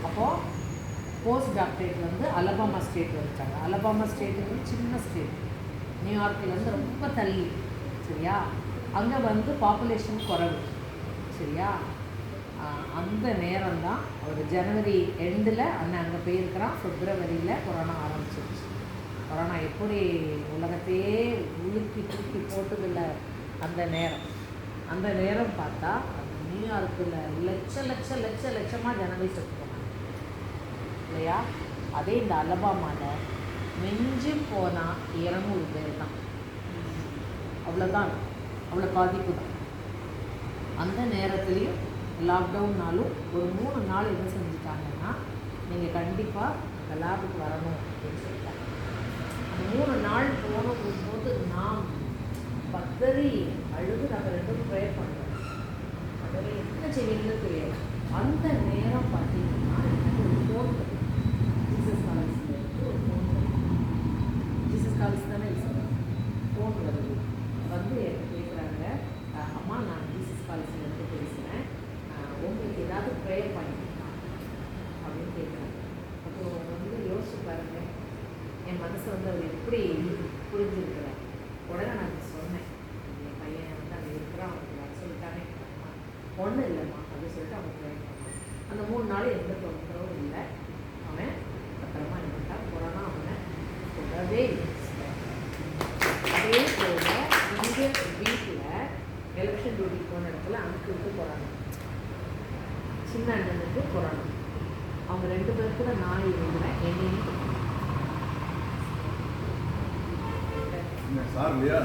அப்போது post doctorate வந்து Alabama state வச்சாங்க. அலபாமா ஸ்டேட்டு வந்து சின்ன ஸ்டேட், நியூயார்க்லேருந்து ரொம்ப தள்ளி. சரியா? அங்கே வந்து பாப்புலேஷன் குறைவு. சரியா? அந்த நேரம் தான் ஒரு ஜனவரி எண்டில் அண்ணன் அங்கே போயிருக்கிறான். பிப்ரவரியில் கொரோனா ஆரம்பிச்சிருச்சு. கொரோனா எப்படி உலகத்தையே உலுக்கி தூக்கி போட்டதில்ல அந்த நேரம் பார்த்தா அந்த நியூயார்க்கில் லட்சமாக ஜனங்கள் செத்து போனாங்க இல்லையா? அதே இந்த அலபாமாவில் மிஞ்சி போனால் 200 பேர் தான். அவ்வளோதான், அவ்வளோ பாதிப்பு தான். அந்த நேரத்துலேயும் லாக்டவுன்னாலும் ஒரு 3 நாள் என்ன செஞ்சுட்டாங்கன்னா, நீங்கள் கண்டிப்பாக அந்த லேபுக்கு வரணும் அப்படின்னு சொல்லிட்டாங்க. அந்த 3 நாள் போது நாம் பத்தறி அழுது நாங்கள் 2 ப்ரேயர் பண்ணுறோம். அதில் என்ன செய்வீங்கன்னு தெரியாது. அந்த நேரம் பார்த்தீங்கன்னா எனக்கு ஒரு ஃபோன் ஜீசஸ் காலேஜ்லேருந்து ஒரு ஃபோன் ஜீசஸ் காலேஜ் தானே ஃபோன் வருது. வந்து எனக்கு கேட்குறாங்க, அம்மா நான் ஜீசஸ் காலேஜ்லேருந்து பேசுகிறேன், உங்களுக்கு ஏதாவது ப்ரேயர் பண்ணிக்கலாம் அப்படின்னு கேட்குறாங்க. அப்போ வந்து யோசிச்சு பாருங்க, என் மனசு வந்து அவர் எப்படி புரிஞ்சுருக்கிறேன். உடனே நான் சொன்னேன், என் பையன் வந்து அங்கே இருக்கிறான், அவனுக்கு வர சொல்லிட்டானே, ஒன்றும் இல்லைம்மா அப்படின்னு சொல்லிட்டு அவன் ப்ரேயர் பண்ணான். அந்த 3 நாள் எந்த தொந்தரவும் இல்லை. அவன் பத்திரமா இருந்துட்டான். கொரோனா அவனை தொடவே இல்லை. அதே போல் இங்கே வீட்டில் எலெக்ஷன் டியூட்டி போன இடத்துல அனுப்பிவிட்டு போகிறாங்க. சின்ன அண்ணனுக்கு கொரோனா. அவங்க 2 பேர் கூட நான் இருந்தேன். என்னையும் சார் இல்லையா?